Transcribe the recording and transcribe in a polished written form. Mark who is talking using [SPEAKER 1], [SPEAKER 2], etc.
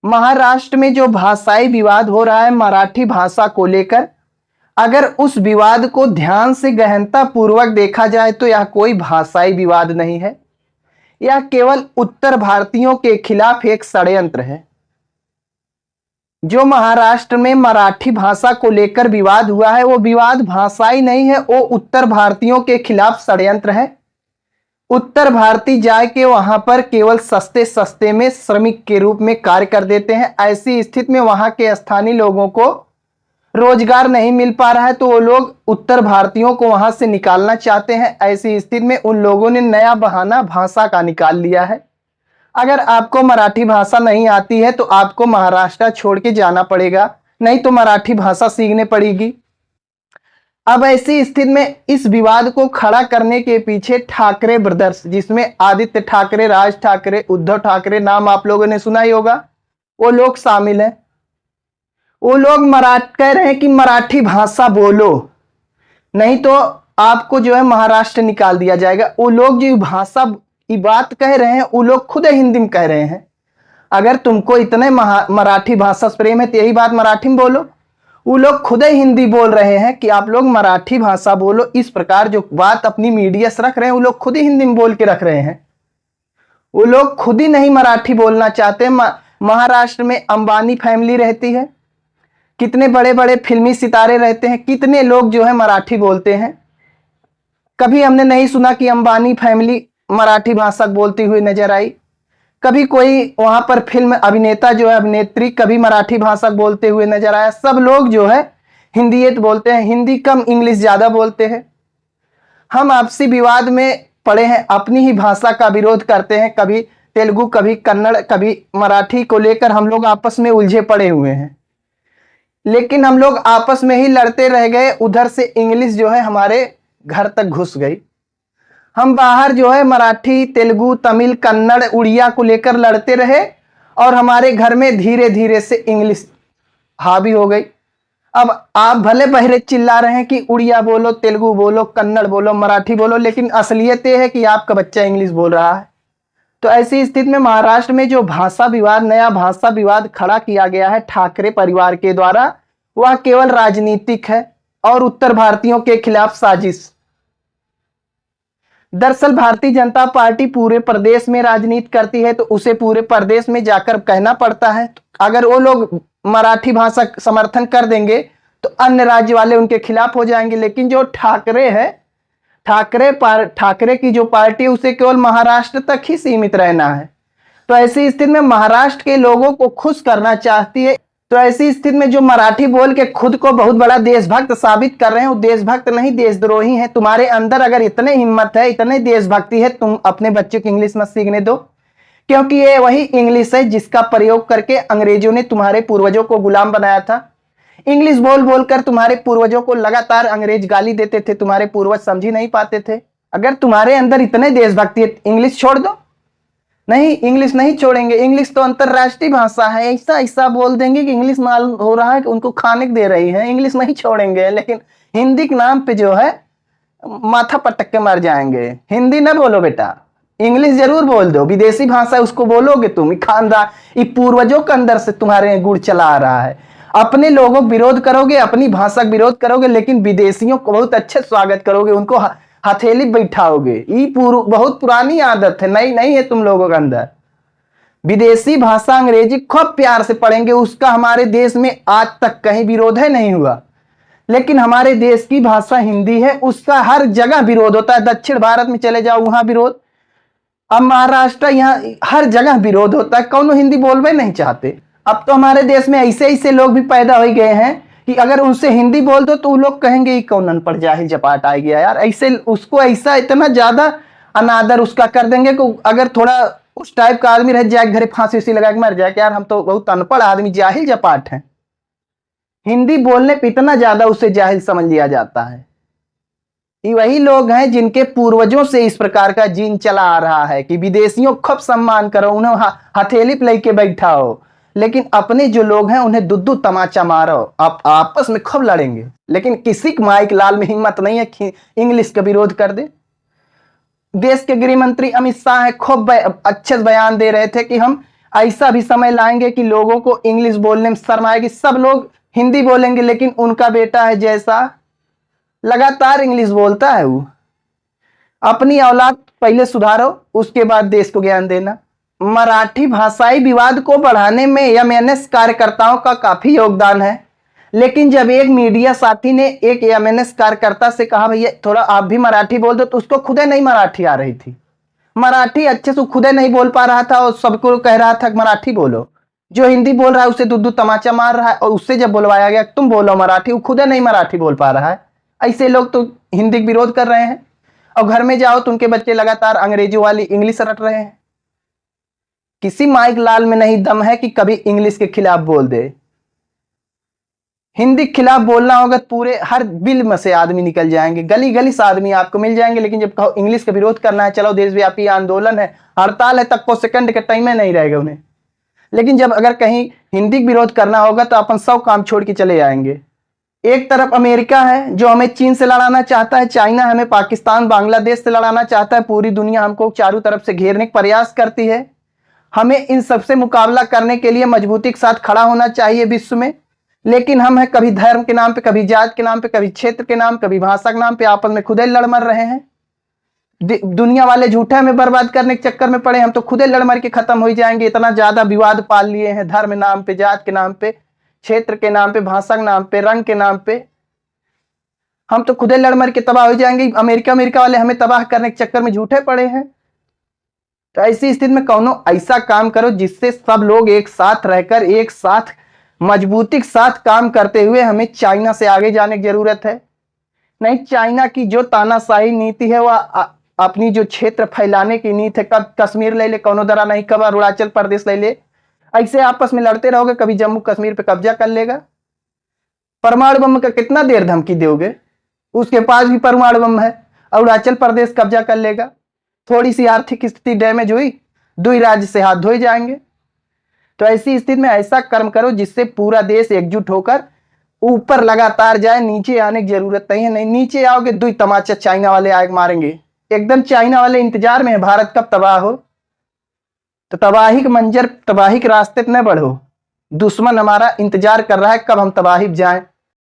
[SPEAKER 1] महाराष्ट्र में जो भाषाई विवाद हो रहा है मराठी भाषा को लेकर, अगर उस विवाद को ध्यान से गहनता पूर्वक देखा जाए तो यह कोई भाषाई विवाद नहीं है, यह केवल उत्तर भारतीयों के खिलाफ एक षड्यंत्र है। जो महाराष्ट्र में मराठी भाषा को लेकर विवाद हुआ है वो विवाद भाषाई नहीं है, वो उत्तर भारतीयों के खिलाफ षड्यंत्र है। उत्तर भारतीय जाए के वहां पर केवल सस्ते सस्ते में श्रमिक के रूप में कार्य कर देते हैं। ऐसी स्थिति में वहां के स्थानीय लोगों को रोजगार नहीं मिल पा रहा है तो वो लोग उत्तर भारतीयों को वहां से निकालना चाहते हैं। ऐसी स्थिति में उन लोगों ने नया बहाना भाषा का निकाल लिया है। अगर आपको मराठी भाषा नहीं आती है तो आपको महाराष्ट्र छोड़ के जाना पड़ेगा, नहीं तो मराठी भाषा सीखने पड़ेगी। अब ऐसी स्थिति में इस विवाद को खड़ा करने के पीछे ठाकरे ब्रदर्स, जिसमें आदित्य ठाकरे, राज ठाकरे, उद्धव ठाकरे नाम आप लोगों ने सुना ही होगा, वो लोग शामिल हैं। वो लोग कह रहे हैं कि मराठी भाषा बोलो, नहीं तो आपको जो है महाराष्ट्र निकाल दिया जाएगा। वो लोग जो भाषा की बात कह रहे हैं वो लोग खुद हिंदी में कह रहे हैं। अगर तुमको इतने मराठी भाषा प्रेम है तो यही बात मराठी में बोलो। वो लोग खुद ही हिंदी बोल रहे हैं कि आप लोग मराठी भाषा बोलो। इस प्रकार जो बात अपनी मीडिया से रख रहे हैं वो लोग खुद ही हिंदी में बोल के रख रहे हैं। वो लोग खुद ही नहीं मराठी बोलना चाहते। महाराष्ट्र में अंबानी फैमिली रहती है, कितने बड़े बड़े फिल्मी सितारे रहते हैं, कितने लोग जो है मराठी बोलते हैं। कभी हमने नहीं सुना कि अंबानी फैमिली मराठी भाषा बोलती हुई नजर आई। कभी कोई वहां पर फिल्म अभिनेता जो है, अभिनेत्री कभी मराठी भाषा बोलते हुए नजर आया। सब लोग जो है हिंदी बोलते हैं, हिंदी कम इंग्लिश ज्यादा बोलते हैं। हम आपसी विवाद में पड़े हैं, अपनी ही भाषा का विरोध करते हैं। कभी तेलुगु, कभी कन्नड़, कभी मराठी को लेकर हम लोग आपस में उलझे पड़े हुए हैं। लेकिन हम लोग आपस में ही लड़ते रह गए। उधर से इंग्लिश जो है हमारे घर तक घुस गई। हम बाहर जो है मराठी, तेलुगु, तमिल, कन्नड़, उड़िया को लेकर लड़ते रहे और हमारे घर में धीरे धीरे से इंग्लिश हावी हो गई। अब आप भले बहरे चिल्ला रहे हैं कि उड़िया बोलो, तेलुगु बोलो, कन्नड़ बोलो, मराठी बोलो, लेकिन असलियत ये है कि आपका बच्चा इंग्लिश बोल रहा है। तो ऐसी स्थिति में महाराष्ट्र में जो भाषा विवाद, नया भाषा विवाद खड़ा किया गया है ठाकरे परिवार के द्वारा, वह केवल राजनीतिक है और उत्तर भारतीयों के खिलाफ साजिश। दरअसल भारतीय जनता पार्टी पूरे प्रदेश में राजनीति करती है तो उसे पूरे प्रदेश में जाकर कहना पड़ता है। अगर वो लोग मराठी भाषा समर्थन कर देंगे तो अन्य राज्य वाले उनके खिलाफ हो जाएंगे। लेकिन जो ठाकरे है, ठाकरे की जो पार्टी है उसे केवल महाराष्ट्र तक ही सीमित रहना है। तो ऐसी स्थिति में महाराष्ट्र के लोगों को खुश करना चाहती है। तो ऐसी स्थिति में जो मराठी बोल के खुद को बहुत बड़ा देशभक्त साबित कर रहे हैं, वो देशभक्त नहीं देशद्रोही हैं। तुम्हारे अंदर अगर इतने हिम्मत है, इतने देशभक्ति है, तुम अपने बच्चों को इंग्लिश मत सीखने दो, क्योंकि ये वही इंग्लिश है जिसका प्रयोग करके अंग्रेजों ने तुम्हारे पूर्वजों को गुलाम बनाया था। इंग्लिश बोल बोलकर तुम्हारे पूर्वजों को लगातार अंग्रेज गाली देते थे, तुम्हारे पूर्वज समझ ही नहीं पाते थे। अगर तुम्हारे अंदर इतने देशभक्ति है, इंग्लिश छोड़ दो। नहीं, इंग्लिश नहीं छोड़ेंगे। इंग्लिश तो अंतरराष्ट्रीय भाषा है। ऐसा ऐसा बोल देंगे कि इंग्लिश मालूम हो रहा है कि उनको खाने दे रही है, इंग्लिश नहीं छोड़ेंगे। लेकिन हिंदी के नाम पे जो है माथा पटक के मर जाएंगे। हिंदी ना बोलो बेटा, इंग्लिश जरूर बोल दो। विदेशी भाषा उसको बोलोगे तुम, खानदान, ये पूर्वजों के अंदर से तुम्हारे गुड़ चला आ रहा है। अपने लोगों का विरोध करोगे, अपनी भाषा का विरोध करोगे, लेकिन विदेशियों को बहुत अच्छे स्वागत करोगे, उनको हथेली बैठाओगे। ये बहुत पुरानी आदत है, नई नहीं है तुम लोगों के अंदर। विदेशी भाषा अंग्रेजी खूब प्यार से पढ़ेंगे, उसका हमारे देश में आज तक कहीं विरोध है नहीं हुआ। लेकिन हमारे देश की भाषा हिंदी है, उसका हर जगह विरोध होता है। दक्षिण भारत में चले जाओ वहां विरोध, अब महाराष्ट्र, यहाँ हर जगह विरोध होता है। कौन हिंदी बोलवे नहीं चाहते। अब तो हमारे देश में ऐसे ऐसे लोग भी पैदा हो गए हैं कि अगर उनसे हिंदी बोल दो तो वो लोग कहेंगे ये कौन अनपढ़ जाहिल जपाट आ गया यार। ऐसे उसको ऐसा इतना ज्यादा अनादर उसका कर देंगे कि अगर थोड़ा उस टाइप का आदमी रह जाए, घरे फांसी उसी लगा के मर जाए कि यार हम तो बहुत अनपढ़ आदमी, जाहिल जपाट हैं। हिंदी बोलने पर इतना ज्यादा उसे जाहिल समझ लिया जाता है। ये वही लोग हैं जिनके पूर्वजों से इस प्रकार का जीन चला आ रहा है कि विदेशियों खूब सम्मान करो, उन्हें हथेली पे लेके बैठाओ, लेकिन अपने जो लोग हैं उन्हें दुद्दू तमाचा मारो, आप आपस में खूब लड़ेंगे। लेकिन किसी के माइक लाल में हिम्मत नहीं है कि इंग्लिश का विरोध कर दे। देश के गृह मंत्री अमित शाह खूब अच्छे बयान दे रहे थे कि हम ऐसा भी समय लाएंगे कि लोगों को इंग्लिश बोलने में शर्म आएगी, सब लोग हिंदी बोलेंगे, लेकिन उनका बेटा है जैसा लगातार इंग्लिश बोलता है। वो अपनी औलाद पहले सुधारो, उसके बाद देश को ज्ञान देना। मराठी भाषाई विवाद को बढ़ाने में एमएनएस कार्यकर्ताओं का काफी योगदान है, लेकिन जब एक मीडिया साथी ने एक एमएनएस कार्यकर्ता से कहा भैया थोड़ा आप भी मराठी बोल दो, तो उसको खुदे नहीं मराठी आ रही थी, मराठी अच्छे से खुदे नहीं बोल पा रहा था और सबको कह रहा था मराठी बोलो। जो हिंदी बोल रहा है उसे दूध तमाचा मार रहा है, और उससे जब बुलवाया गया तुम बोलो मराठी, वो खुदे नहीं मराठी बोल पा रहा है। ऐसे लोग तो हिंदी विरोध कर रहे हैं, और घर में जाओ तो उनके बच्चे लगातार अंग्रेजी वाली इंग्लिश रट रहे हैं। किसी माइक लाल में नहीं दम है कि कभी इंग्लिश के खिलाफ बोल दे। हिंदी के खिलाफ बोलना होगा पूरे हर बिल में से आदमी निकल जाएंगे, गली गली से आदमी आपको मिल जाएंगे, लेकिन जब कहो इंग्लिश का विरोध करना है, चलो देशव्यापी आंदोलन है, हड़ताल है, तक को सेकंड का टाइम में नहीं रहेगा उन्हें। लेकिन जब अगर कहीं हिंदी विरोध करना होगा तो अपन सब काम छोड़ के चले जाएंगे। एक तरफ अमेरिका है जो हमें चीन से लड़ाना चाहता है, चाइना हमें पाकिस्तान बांग्लादेश से लड़ाना चाहता है, पूरी दुनिया हमको चारों तरफ से घेरने का प्रयास करती है। हमें इन सबसे मुकाबला करने के लिए मजबूती के साथ खड़ा होना चाहिए विश्व में, लेकिन हम है कभी धर्म के नाम पे, कभी जात के नाम पे, कभी क्षेत्र के नाम, कभी भाषा के नाम पे आपस में खुदे लड़ मर रहे हैं। दुनिया वाले झूठे हमें बर्बाद करने के चक्कर में पड़े, हम तो खुदे लड़ मर के खत्म हो जाएंगे। इतना ज्यादा विवाद पाल लिए हैं धर्म नाम पे, जात के नाम पे, क्षेत्र के नाम पे, भाषा के नाम पे, रंग के नाम पे, हम तो खुदे लड़ मर के तबाह हो जाएंगे। अमेरिका वाले हमें तबाह करने के चक्कर में झूठे पड़े हैं। तो ऐसी स्थिति में कौनो ऐसा काम करो जिससे सब लोग एक साथ रहकर, एक साथ मजबूती के साथ काम करते हुए, हमें चाइना से आगे जाने की जरूरत है। नहीं, चाइना की जो तानाशाही नीति है, वह अपनी जो क्षेत्र फैलाने की नीति है, कब कश्मीर ले ले कौनो दरा नहीं, कब अरुणाचल प्रदेश ले ले, ऐसे आपस में लड़ते रहोगे, कभी जम्मू कश्मीर पे कब्जा कर लेगा। परमाणु बम का कितना देर धमकी दोगे, उसके पास भी परमाणु बम है, अरुणाचल प्रदेश कब्जा कर लेगा। थोड़ी सी आर्थिक स्थिति डैमेज हुई, दो ही राज्य से हाथ धोए जाएंगे। तो ऐसी स्थिति में ऐसा कर्म करो जिससे पूरा देश एकजुट होकर ऊपर लगातार जाए, नीचे आने की जरूरत नहीं है। नहीं नीचे आओगे दो ही तमाचा चाइना वाले आए मारेंगे। एकदम चाइना वाले इंतजार में है भारत कब तबाह हो। तो तबाही के मंजर, तबाही के रास्ते पे न बढ़ो, दुश्मन हमारा इंतजार कर रहा है कब हम तबाही जाएं।